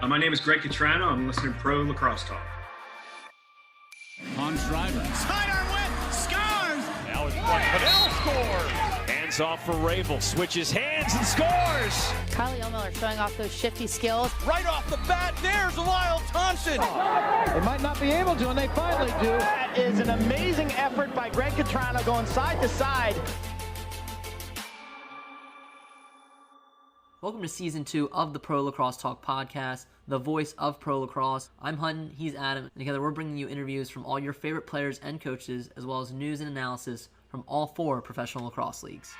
My name is Greg Cattrano. I'm listening to Pro Lacrosse Talk. On Schreiber. Sidearm win, scores! Now it's one. Padel scores! Hands off for Rabel. Switches hands and scores! Carly Miller showing off those shifty skills. Right off the bat, there's Lyle Thompson. They might not be able to, and they finally do. That is an amazing effort by Greg Cattrano going side to side. Welcome to Season 2 of the Pro Lacrosse Talk podcast, the voice of Pro Lacrosse. I'm Hutton, he's Adam, and together we're bringing you interviews from all your favorite players and coaches, as well as news and analysis from all 4 professional lacrosse leagues.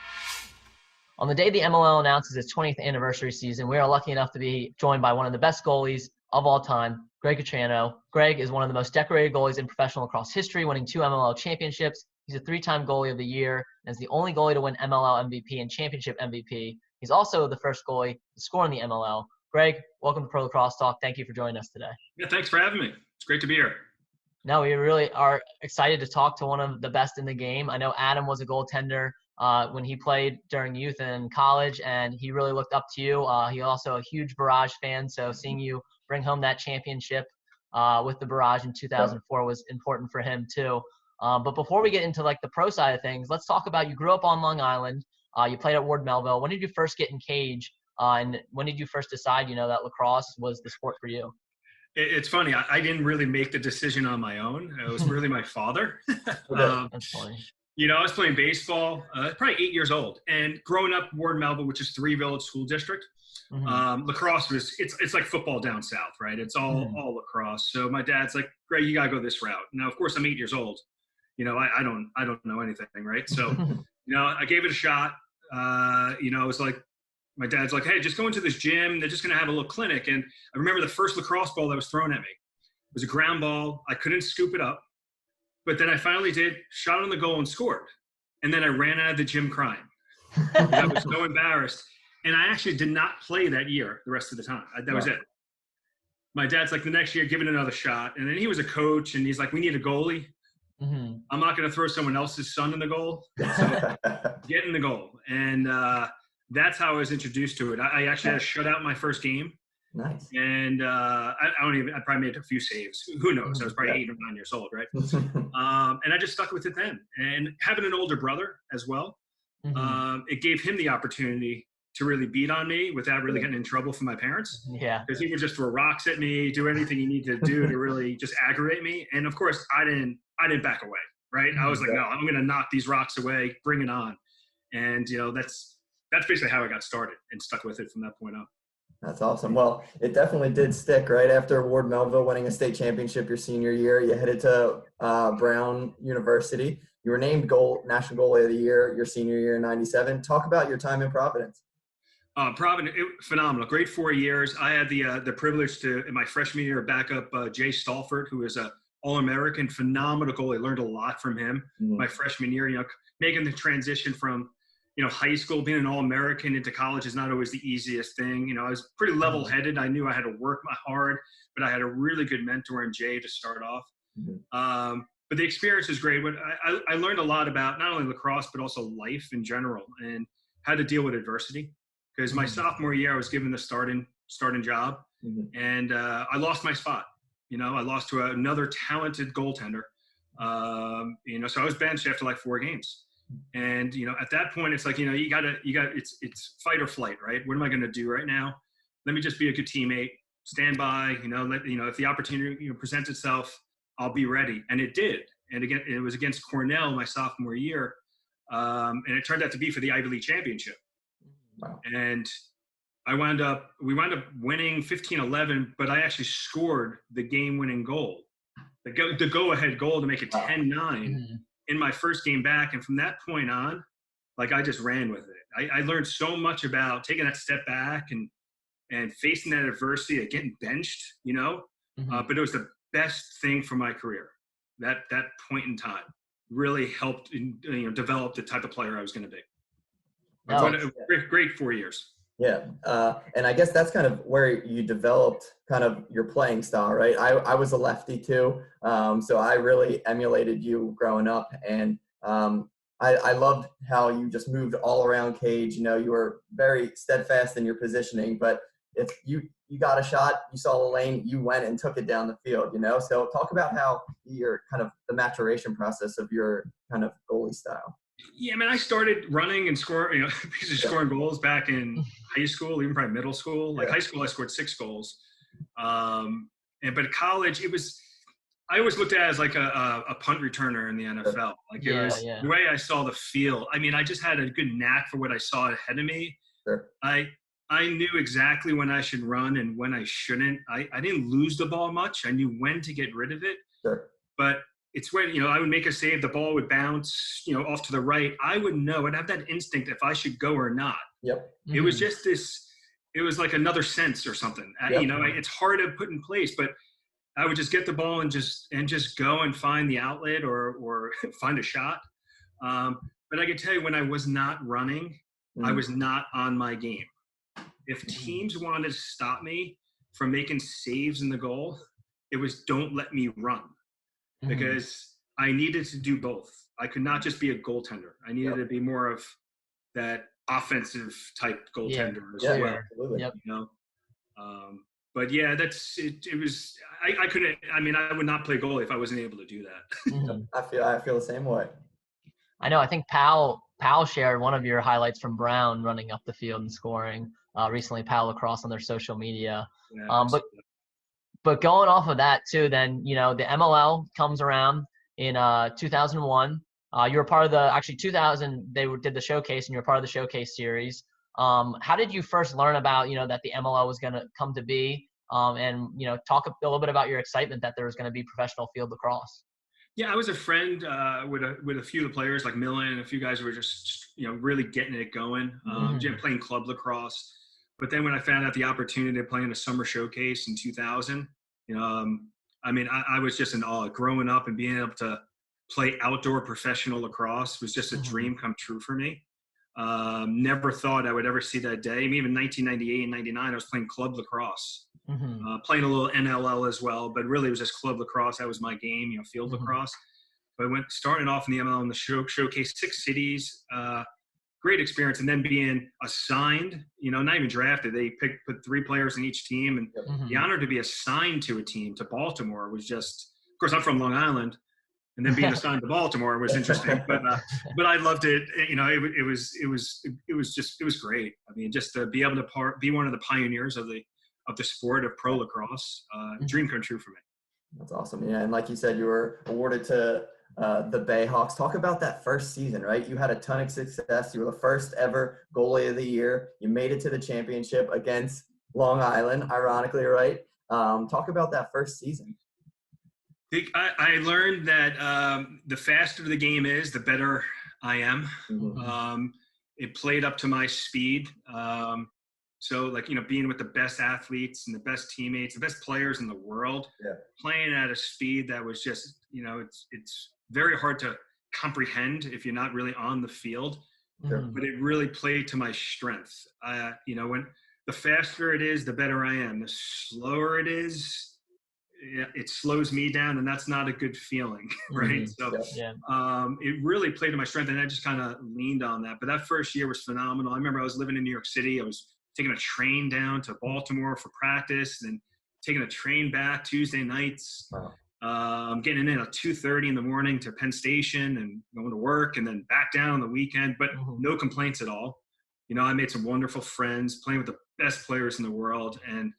On the day the MLL announces its 20th anniversary season, we are lucky enough to be joined by one of the best goalies of all time, Greg Cattrano. Greg is one of the most decorated goalies in professional lacrosse history, winning 2 MLL championships. He's a 3-time goalie of the year and is the only goalie to win MLL MVP and championship MVP. He's also the first goalie to score in the MLL. Greg, welcome to Pro Lacrosse Talk. Thank you for joining us today. Yeah, thanks for having me. It's great to be here. No, we really are excited to talk to one of the best in the game. I know Adam was a goaltender when he played during youth and college, and he really looked up to you. He also a huge Barrage fan, so seeing you bring home that championship with the Barrage in 2004 was important for him too. But before we get into like the pro side of things, let's talk about you grew up on Long Island. You played at Ward Melville. When did you first get in cage? And when did you first decide, that lacrosse was the sport for you? It's funny. I didn't really make the decision on my own. It was really my father. That's funny. I was playing baseball, probably 8 years old. And growing up Ward Melville, which is 3 Village School District, lacrosse it's like football down south, right? It's all lacrosse. So my dad's like, Greg, you got to go this route. Now, of course, I'm 8 years old. I don't know anything, right? So, I gave it a shot. It was like, my dad's like, hey, just go into this gym. They're just going to have a little clinic. And I remember the first lacrosse ball that was thrown at me. It was a ground ball. I couldn't scoop it up. But then I finally did, shot on the goal and scored. And then I ran out of the gym crying. I was so embarrassed. And I actually did not play that year the rest of the time. That was it. My dad's like, the next year, give it another shot. And then he was a coach, and he's like, we need a goalie. I'm not going to throw someone else's son in the goal. So get in the goal. And that's how I was introduced to it. I actually had to shut out my first game. Nice. And I probably made a few saves. Who knows? I was probably 8 or 9 years old, right? And I just stuck with it then. And having an older brother as well, it gave him the opportunity to really beat on me without really getting in trouble from my parents. Yeah. Because he would just throw rocks at me, do anything he needed to do to really just aggravate me. And of course, I didn't back away, right? I was like, no, I'm going to knock these rocks away, bring it on. And, that's basically how I got started and stuck with it from that point on. That's awesome. Well, it definitely did stick right after Ward Melville winning a state championship your senior year. You headed to Brown University. You were named National Goalie of the Year your senior year in '97. Talk about your time in Providence. Providence, phenomenal. Great 4 years. I had the privilege to, in my freshman year, back up Jay Stolfert, who is a All-American, phenomenal goalie. I learned a lot from him my freshman year. Making the transition from, high school, being an All-American into college is not always the easiest thing. I was pretty level-headed. I knew I had to work hard, but I had a really good mentor in Jay to start off. But the experience is great. But I learned a lot about not only lacrosse, but also life in general and how to deal with adversity. Because my sophomore year, I was given the starting job, and I lost my spot. I lost to another talented goaltender. So I was benched after like 4 games. And, at that point, it's like, it's fight or flight, right? What am I going to do right now? Let me just be a good teammate, stand by, if the opportunity presents itself, I'll be ready. And it did. And again, it was against Cornell my sophomore year. And it turned out to be for the Ivy League championship. Wow. And we wound up winning 15-11, but I actually scored the game-winning goal, the go-ahead goal to make it 10-9 in my first game back. And from that point on, like, I just ran with it. I learned so much about taking that step back and facing that adversity of getting benched, but it was the best thing for my career. That point in time really helped, develop the type of player I was going to be. Great 4 years. Yeah. And I guess that's kind of where you developed kind of your playing style, right? I was a lefty too. So I really emulated you growing up, and I loved how you just moved all around cage. You were very steadfast in your positioning, but if you got a shot, you saw a lane, you went and took it down the field, you know? So talk about how your kind of the maturation process of your kind of goalie style. Yeah, man, I started running and scoring, scoring goals back in high school, even probably middle school. Like high school, I scored 6 goals. But at college, I always looked at it as like a punt returner in the NFL. Like it was the way I saw the field. I mean, I just had a good knack for what I saw ahead of me. Sure. I knew exactly when I should run and when I shouldn't. I didn't lose the ball much. I knew when to get rid of it. Sure. But it's when, I would make a save, the ball would bounce, off to the right. I would know. I'd have that instinct if I should go or not. Yep. Mm-hmm. It was just it was like another sense or something. Yep. It's hard to put in place, but I would just get the ball and just go and find the outlet or find a shot. But I can tell you, when I was not running, I was not on my game. If teams wanted to stop me from making saves in the goal, it was don't let me run, because I needed to do both. I could not just be a goaltender. I needed to be more of that offensive type goaltender as well. Absolutely. Yep. But yeah, that's it. It was I couldn't. I mean, I would not play goalie if I wasn't able to do that. I feel the same way. I know. I think Pal shared one of your highlights from Brown running up the field and scoring recently. Pal Lacrosse on their social media. Yeah, but going off of that too, then the MLL comes around in 2001. You were part of the 2000. They did the showcase, and you were part of the showcase series. How did you first learn about that the MLL was going to come to be? And talk a little bit about your excitement that there was going to be professional field lacrosse. Yeah, I was a friend with a few of the players like Millen and a few guys who were just really getting it going, playing club lacrosse. But then when I found out the opportunity to play in a summer showcase in 2000, I was just in awe. Growing up and being able to play outdoor professional lacrosse was just a dream come true for me. Never thought I would ever see that day. I mean, even 1998 and 99, I was playing club lacrosse, playing a little NLL as well, but really it was just club lacrosse. That was my game, field lacrosse. But starting off in the MLL in the showcase, 6 cities, great experience. And then being assigned, not even drafted, they put 3 players in each team. And the honor to be assigned to a team, to Baltimore, was just, of course, I'm from Long Island. And then being assigned to Baltimore was interesting, but I loved it. It was great. I mean, just to be able to be one of the pioneers of the sport of pro lacrosse, dream come true for me. That's awesome. Yeah, and like you said, you were awarded to the Bayhawks. Talk about that first season, right? You had a ton of success. You were the first ever goalie of the year. You made it to the championship against Long Island, ironically, right? Talk about that first season. I learned that the faster the game is, the better I am. It played up to my speed. So, being with the best athletes and the best teammates, the best players in the world, playing at a speed that was just, it's very hard to comprehend if you're not really on the field. But it really played to my strength. When the faster it is, the better I am. The slower it is, it slows me down, and that's not a good feeling, right? So it really played to my strength, and I just kind of leaned on that. But that first year was phenomenal. I remember I was living in New York City. I was taking a train down to Baltimore for practice, and taking a train back Tuesday nights. Getting in at 2:30 in the morning to Penn Station and going to work, and then back down on the weekend, but no complaints at all. I made some wonderful friends, playing with the best players in the world, and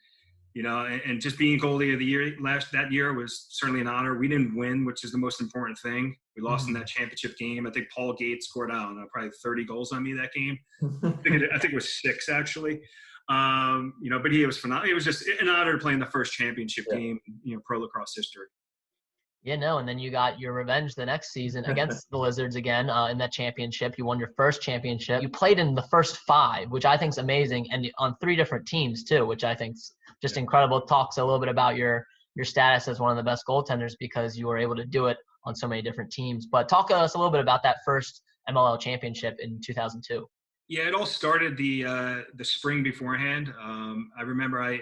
and just being goalie of the year that year was certainly an honor. We didn't win, which is the most important thing. We lost in that championship game. I think Paul Gates scored, probably 30 goals on me that game. I think it was 6 actually. But he was phenomenal. It was just an honor to play in the first championship game, pro lacrosse history. Yeah, no, and then you got your revenge the next season against the Lizards again in that championship. You won your first championship. You played in the first 5, which I think is amazing, and on 3 different teams too, which I think is just incredible. Talks a little bit about your status as one of the best goaltenders because you were able to do it on so many different teams. But talk to us a little bit about that first MLL championship in 2002. Yeah, it all started the spring beforehand. I remember I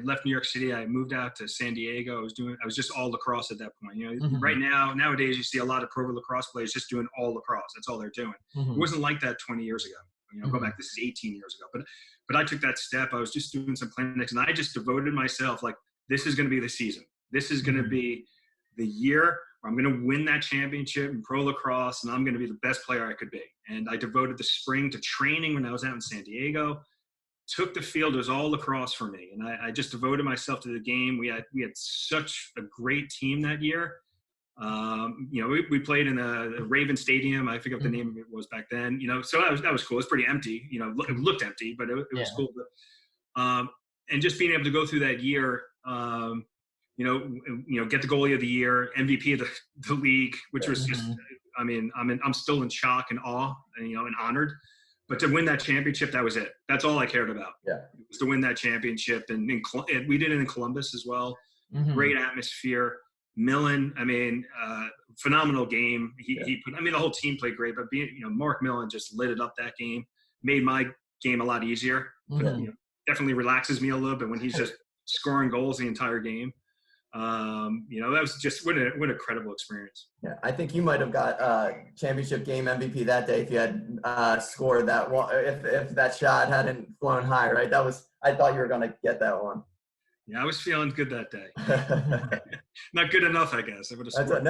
left New York City. I moved out to San Diego. I was just all lacrosse at that point. Right nowadays you see a lot of pro lacrosse players just doing all lacrosse. That's all they're doing. It wasn't like that 20 years ago. Go back, this is 18 years ago. But I took that step. I was just doing some clinics, and I just devoted myself, like, this is going to be the season. This is going to be the year where I'm going to win that championship in pro lacrosse, and I'm going to be the best player I could be. And I devoted the spring to training when I was out in San Diego. Took the field. It was all lacrosse for me, and I just devoted myself to the game. We had such a great team that year. We played in the Raven Stadium. I forget what the name of it was back then. So that was cool. It was pretty empty. It looked empty, but it was cool. And just being able to go through that year, get the goalie of the year, MVP of the league, which was just, I'm still in shock and awe, and honored. But to win that championship, that was it. That's all I cared about. Yeah, it was to win that championship, and we did it in Columbus as well. Great atmosphere. Millen, phenomenal game. He put, the whole team played great, but Mark Millen just lit it up that game, made my game a lot easier. Definitely relaxes me a little bit when he's just scoring goals the entire game. That was just what an incredible experience. Yeah, I think you might have got championship game MVP that day if you had scored that one. If that shot hadn't flown high, right? I thought you were going to get that one. Yeah, I was feeling good that day. Not good enough, I guess. I would have scored.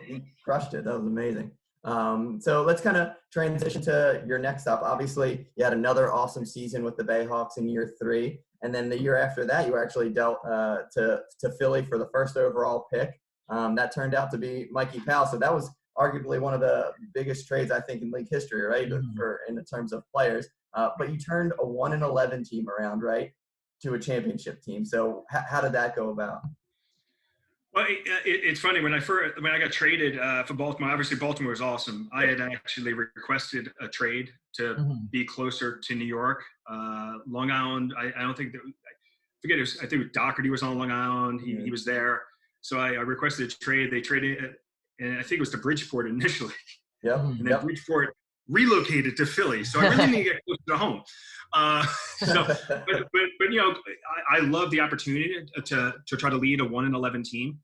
You crushed it. That was amazing. So let's kind of transition to your next stop. Obviously, you had another awesome season with the Bayhawks in year 3. And then the year after that, you were actually dealt to Philly for the first overall pick. That turned out to be Mikey Powell. So that was arguably one of the biggest trades, I think, in league history, right, in terms of players. But you turned a 1-11 team around, right, to a championship team. So how did that go about? Well, it's funny. When I got traded for Baltimore, obviously Baltimore was awesome. I had actually requested a trade to be closer to New York. Long Island, I don't think that – I forget, I think Doherty was on Long Island. He was there. So I requested a trade. They traded it, and I think it was to Bridgeport initially. Yep. And then Bridgeport relocated to Philly. So I really need to get closer to home. I love the opportunity to try to lead a 1-11 team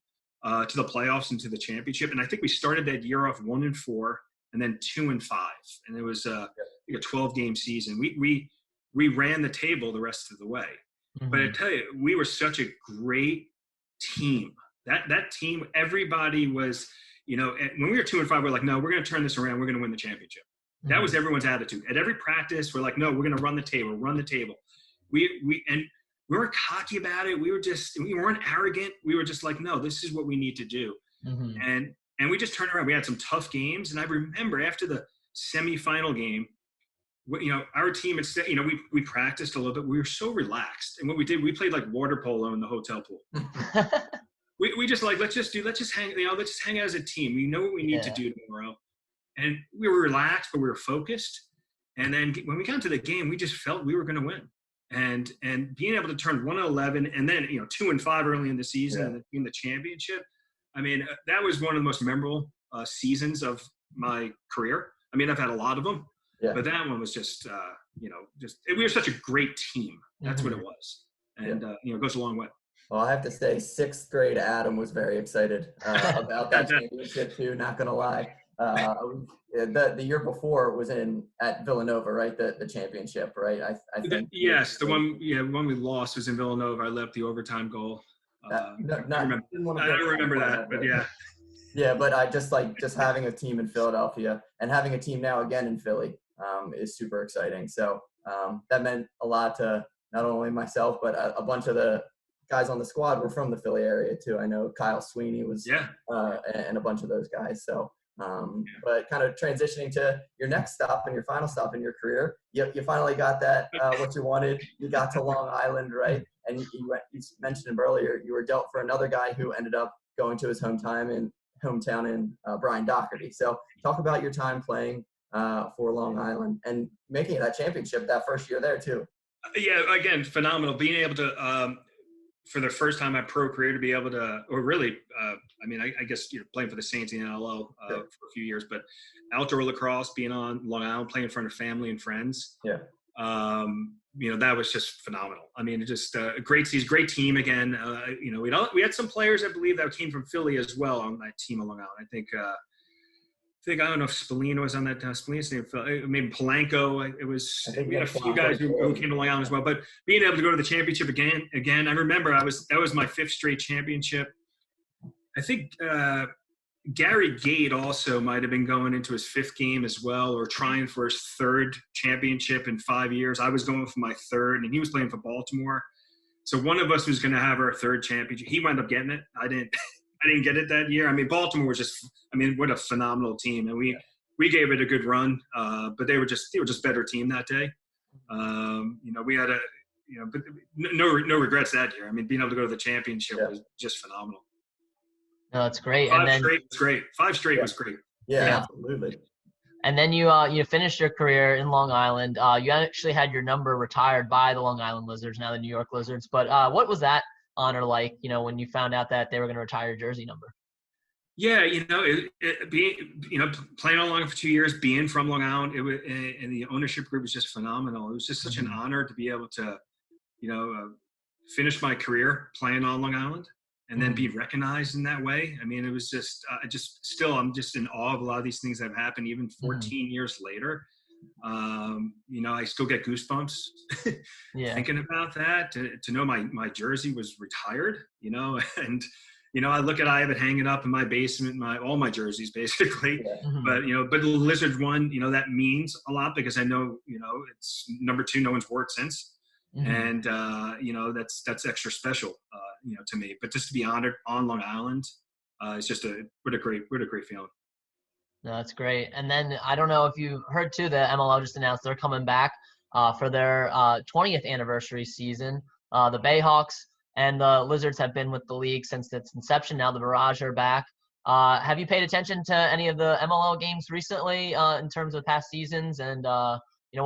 to the playoffs and to the championship. And I think we started that year off 1-4 and then 2-5. And it was a 12-game season. We ran the table the rest of the way. But I tell you, we were such a great team. That team, everybody was, when we were 2-5, we're like, no, we're going to turn this around. We're going to win the championship. That was everyone's attitude. At every practice, we're like, no, we're going to run the table. We weren't cocky about it. We weren't arrogant. We were just like, no, this is what we need to do. And we just turned around. We had some tough games. And I remember after the semifinal game, our team, we practiced a little bit. We were so relaxed. And what we did, we played like water polo in the hotel pool. we just like, let's just hang out as a team. We know what we need to do tomorrow. And we were relaxed, but we were focused. And then when we got into the game, we just felt we were going to win. And being able to turn 1-11 and then 2-5 early in the season and in the championship, that was one of the most memorable seasons of my career. I've had a lot of them, but that one was just we were such a great team. That's what it was, and it goes a long way. Well, I have to say, 6th grade Adam was very excited about that championship too. Not gonna lie. The year before was at Villanova, right? The championship, right? I think. Yes, the one we lost was in Villanova. I left the overtime goal. I don't remember that, but yeah. Yeah, but I just having a team in Philadelphia and having a team now again in Philly is super exciting. So that meant a lot to not only myself, but a bunch of the guys on the squad were from the Philly area too. I know Kyle Sweeney was, and a bunch of those guys. So. But kind of transitioning to your next stop and your final stop in your career, you finally got that what you wanted. You got to Long Island, right? And you mentioned him earlier. You were dealt for another guy who ended up going to his hometown in Brian Doherty. So talk about your time playing for Long Island and making it that championship that first year there too. Yeah, again, phenomenal. Being able to for the first time in my pro career to be able to, or really, I guess playing for the Saints in MLL for a few years, but outdoor lacrosse, being on Long Island, playing in front of family and friends. Yeah. That was just phenomenal. Just a great season, great team again. We had some players, I believe, that came from Philly as well on that team of Long Island. I think I don't know if Spallina was on that time. Spallina's name, maybe Polanco. We had a few guys who came to Long Island as well. But being able to go to the championship again, I remember that was my 5th straight championship. I think Gary Gate also might have been going into his 5th game as well, or trying for his 3rd championship in 5 years. I was going for my 3rd, and he was playing for Baltimore. So one of us was going to have our 3rd championship. He wound up getting it. I didn't get it that year. I mean, Baltimore was what a phenomenal team, and we gave it a good run. But they were just better team that day. We had but no regrets that year. I mean, being able to go to the championship was just phenomenal. No, that's great. 5 straight was great. 5 straight was great. Yeah, absolutely. And then you finished your career in Long Island. You actually had your number retired by the Long Island Lizards, now the New York Lizards. But what was that honor like, when you found out that they were going to retire your jersey number? Yeah, playing on Long Island for 2 years, being from Long Island, and the ownership group was just phenomenal. It was just such an honor to be able to, finish my career playing on Long Island and then be recognized in that way. I mean, it was just, I'm just in awe of a lot of these things that have happened even 14 years later. I still get goosebumps thinking about that, to know my jersey was retired, and, I I have it hanging up in my basement, all my jerseys basically, but the Lizards one, that means a lot because I know, it's number 2, no one's wore it since. And, that's extra special, to me, but just to be honored on Long Island, it's just what a great feeling. No, that's great. And then I don't know if you heard too, the MLL just announced they're coming back for their 20th anniversary season. The Bayhawks and the Lizards have been with the league since its inception. Now the Barrage are back. Have you paid attention to any of the MLL games recently in terms of past seasons? And, what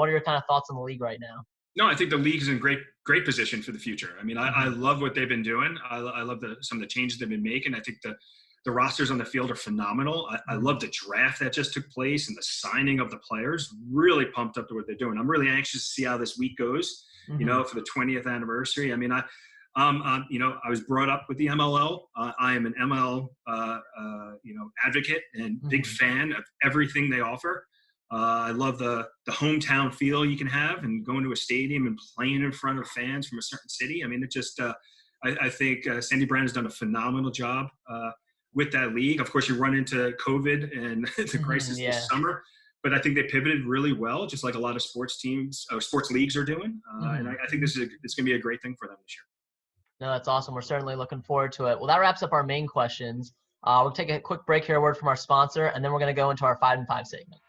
are your kind of thoughts on the league right now? No, I think the league is in great position for the future. I mean, I love what they've been doing. I love some of the changes they've been making. I think the rosters on the field are phenomenal. I love the draft that just took place and the signing of the players. Really pumped up to what they're doing. I'm really anxious to see how this week goes, for the 20th anniversary. I mean, I was brought up with the MLL. I am an MLL, advocate and big fan of everything they offer. I love the hometown feel you can have and going to a stadium and playing in front of fans from a certain city. I mean, it just, I think Sandy Brown has done a phenomenal job with that league. Of course, you run into COVID and the crisis this summer, but I think they pivoted really well, just like a lot of sports leagues are doing. And I think it's going to be a great thing for them this year. No, that's awesome. We're certainly looking forward to it. Well, that wraps up our main questions. We'll take a quick break here, a word from our sponsor, and then we're going to go into our 5 and 5 segment.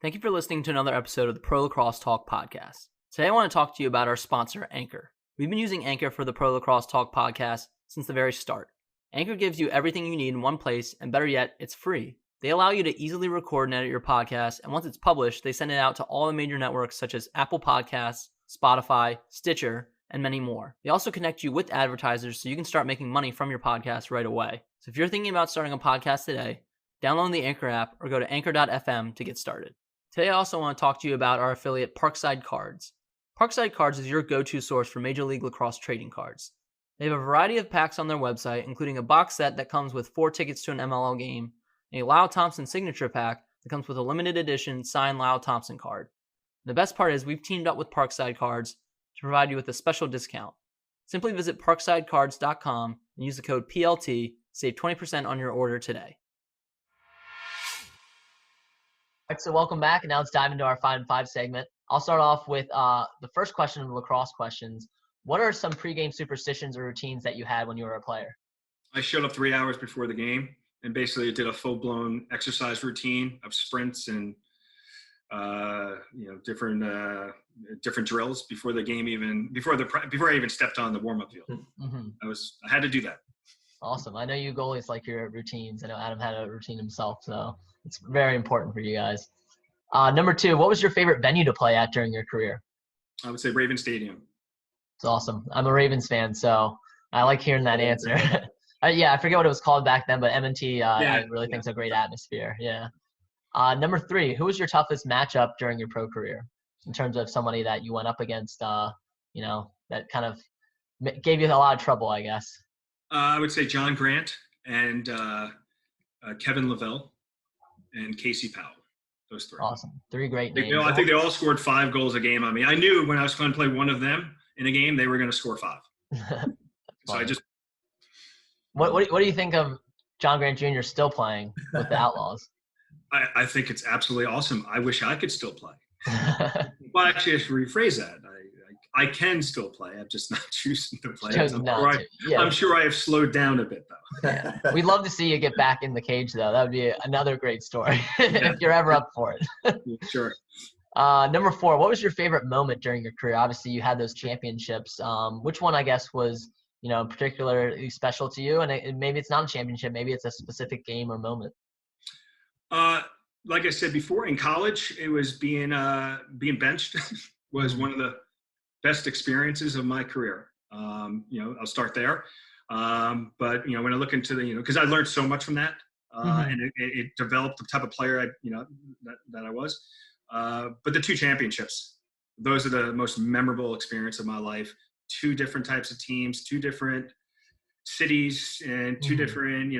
Thank you for listening to another episode of the Pro Lacrosse Talk podcast. Today I want to talk to you about our sponsor, Anchor. We've been using Anchor for the Pro Lacrosse Talk podcast since the very start. Anchor gives you everything you need in one place, and better yet, it's free. They allow you to easily record and edit your podcast, and once it's published, they send it out to all the major networks such as Apple Podcasts, Spotify, Stitcher, and many more. They also connect you with advertisers so you can start making money from your podcast right away. So if you're thinking about starting a podcast today, download the Anchor app or go to anchor.fm to get started. Today I also want to talk to you about our affiliate Parkside Cards. Parkside Cards is your go-to source for Major League Lacrosse trading cards. They have a variety of packs on their website, including a box set that comes with 4 tickets to an MLL game, and a Lyle Thompson signature pack that comes with a limited edition signed Lyle Thompson card. And the best part is we've teamed up with Parkside Cards to provide you with a special discount. Simply visit parksidecards.com and use the code PLT to save 20% on your order today. All right, so welcome back, and now let's dive into our 5 and 5 segment. I'll start off with the first question of the lacrosse questions. What are some pregame superstitions or routines that you had when you were a player? I showed up 3 hours before the game and basically did a full-blown exercise routine of sprints and different drills before the game, even before I even stepped on the warm-up field. I had to do that. Awesome. I know you goalies like your routines. I know Adam had a routine himself, so it's very important for you guys. Number 2, what was your favorite venue to play at during your career? I would say Raven Stadium. It's awesome. I'm a Ravens fan, so I like hearing that answer. I forget what it was called back then, but M&T I really think it's a great atmosphere. Yeah. Number 3, who was your toughest matchup during your pro career in terms of somebody that you went up against, that kind of gave you a lot of trouble, I guess? I would say John Grant and Kevin Lavelle and Casey Powell. Those three. Awesome. 3 great names. I think they all scored 5 goals a game on me. I knew when I was going to play one of them in a game, they were going to score 5. So I just. What do you think of John Grant Jr. still playing with the Outlaws? I think it's absolutely awesome. I wish I could still play. Well, actually, I should rephrase that. I can still play. I'm just not choosing to play. I'm sure I have slowed down a bit, though. Yeah. We'd love to see you get back in the cage, though. That would be another great story if you're ever up for it. Sure. Number 4, what was your favorite moment during your career? Obviously, you had those championships. Which one, I guess, was particularly special to you? And maybe it's not a championship. Maybe it's a specific game or moment. Like I said before, in college, it was being benched was one of the best experiences of my career. I'll start there. But when I look into because I learned so much from that, and it developed the type of player that I was. But the 2 championships, those are the most memorable experience of my life. 2 different types of teams, 2 different cities, and 2 different,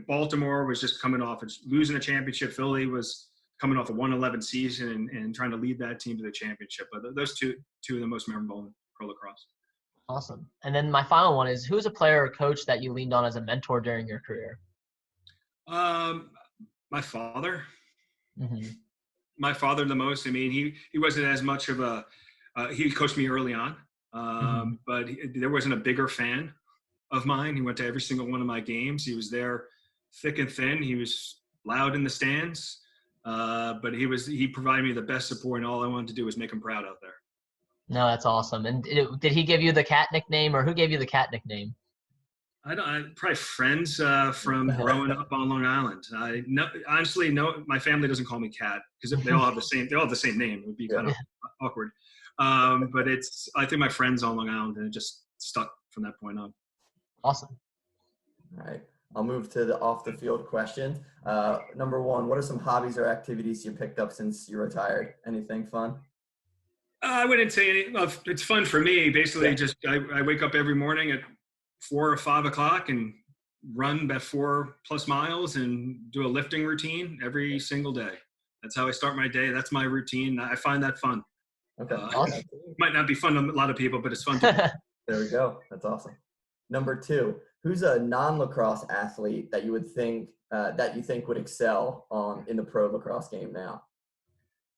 Baltimore was just coming off losing a championship. Philly was coming off a 1-11 season and trying to lead that team to the championship. But those two are the most memorable in pro lacrosse. Awesome. And then my final one is, who's a player or coach that you leaned on as a mentor during your career? My father. My father the most. I mean, he wasn't as much of a he coached me early on, but there wasn't a bigger fan of mine. He went to every single one of my games. He was there thick and thin. He was loud in the stands, but he provided me the best support, and all I wanted to do was make him proud out there. No, that's awesome. And did he give you the Cat nickname, or who gave you the Cat nickname? Probably friends from growing up on Long Island. Honestly, my family doesn't call me Cat because they all have the same name. It would be kind of awkward. But I think my friends on Long Island, and it just stuck from that point on. Awesome. All right. I'll move to the off the field questions. Number 1, what are some hobbies or activities you picked up since you retired? Anything fun? I wouldn't say any. Well, it's fun for me. Basically, just I wake up every morning at 4 or 5 o'clock and run about 4+ miles and do a lifting routine every single day. That's how I start my day. That's my routine. I find that fun. Okay. Awesome. Might not be fun to a lot of people, but it's fun to me. There we go. That's awesome. Number 2, who's a non-lacrosse athlete that you think would excel in the pro lacrosse game now?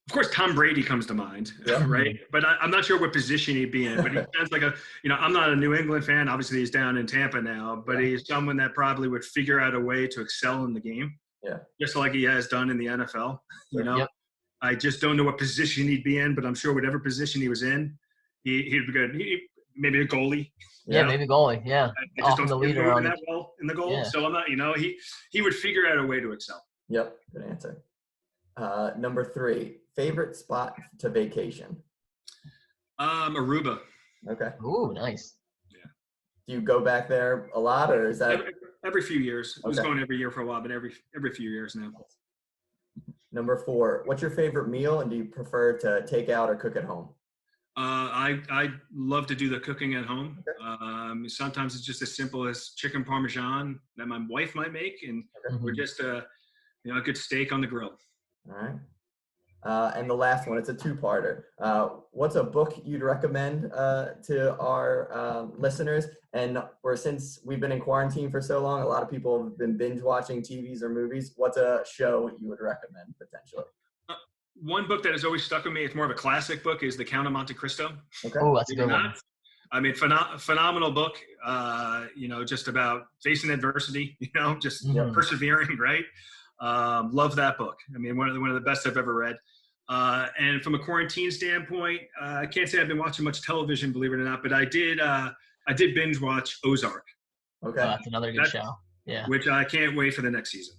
Of course, Tom Brady comes to mind, right? But I'm not sure what position he'd be in. But he sounds like I'm not a New England fan. Obviously, he's down in Tampa now. But he's someone that probably would figure out a way to excel in the game. Yeah. Just like he has done in the NFL. I just don't know what position he'd be in, but I'm sure whatever position he was in, he'd be good. Maybe a goalie. Yeah, maybe goalie. Yeah. I just don't see him moving that well in the goal. Yeah. So I'm not. He would figure out a way to excel. Yep. Good answer. Number 3, favorite spot to vacation? Aruba. Okay. Ooh, nice. Yeah. Do you go back there a lot, or is that every few years? I was going every year for a while, but every few years now. Number 4, what's your favorite meal, and do you prefer to take out or cook at home? I love to do the cooking at home. Okay. Sometimes it's just as simple as chicken parmesan that my wife might make, and we're just a good steak on the grill. All right. And the last one, it's a 2-parter. What's a book you'd recommend to our listeners? And since we've been in quarantine for so long, a lot of people have been binge watching TVs or movies. What's a show you would recommend potentially? One book that has always stuck with me, it's more of a classic book, is The Count of Monte Cristo. Okay. Oh, that's a good one. I mean, phenomenal book, just about facing adversity, persevering, right? Love that book. I mean, one of the best I've ever read. And from a quarantine standpoint, I can't say I've been watching much television, believe it or not, but I did binge watch Ozark. Okay. Oh, that's another good show. Yeah. Which I can't wait for the next season.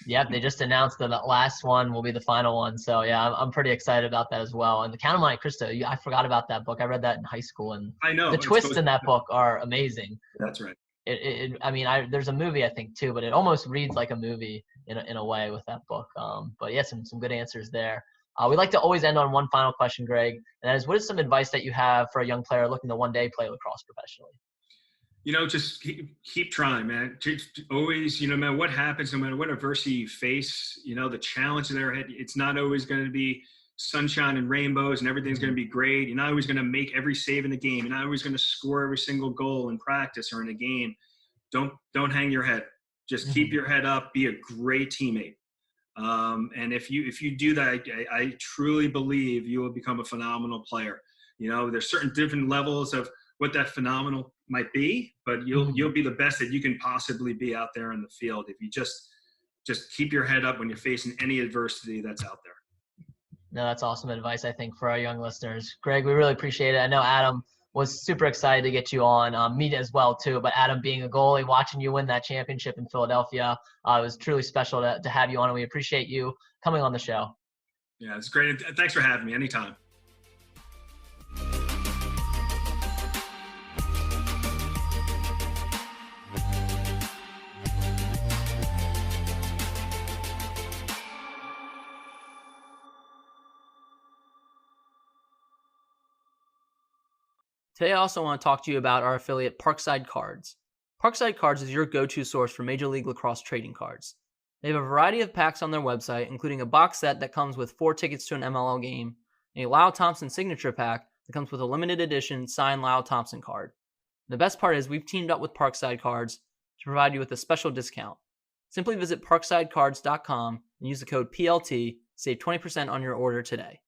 Yep, they just announced that the last one will be the final one. So yeah, I'm pretty excited about that as well. And The Count of Monte Cristo, I forgot about that book. I read that in high school, and I know the twists in that book are amazing. That's right. There's a movie I think too, but it almost reads like a movie in a way with that book. But yeah, some good answers there. We like to always end on one final question, Greg, and that is, what is some advice that you have for a young player looking to one day play lacrosse professionally? just keep trying, man. Just always, no matter what happens, no matter what adversity you face, the challenge in their head, it's not always going to be sunshine and rainbows and everything's going to be great. You're not always going to make every save in the game. You're not always going to score every single goal in practice or in a game. Don't hang your head. Just keep your head up. Be a great teammate. And if you do that, I truly believe you will become a phenomenal player. There's certain different levels of what that phenomenal might be, but you'll be the best that you can possibly be out there in the field if you just keep your head up when you're facing any adversity that's out there. No, that's awesome advice, I think, for our young listeners. Greg, we really appreciate it. I know Adam was super excited to get you on, me as well, too. But Adam, being a goalie, watching you win that championship in Philadelphia, it was truly special to have you on, and we appreciate you coming on the show. Yeah, it's great. Thanks for having me. Anytime. Today, I also want to talk to you about our affiliate, Parkside Cards. Parkside Cards is your go-to source for Major League Lacrosse trading cards. They have a variety of packs on their website, including a box set that comes with 4 tickets to an MLL game, and a Lyle Thompson signature pack that comes with a limited edition signed Lyle Thompson card. The best part is we've teamed up with Parkside Cards to provide you with a special discount. Simply visit parksidecards.com and use the code PLT to save 20% on your order today.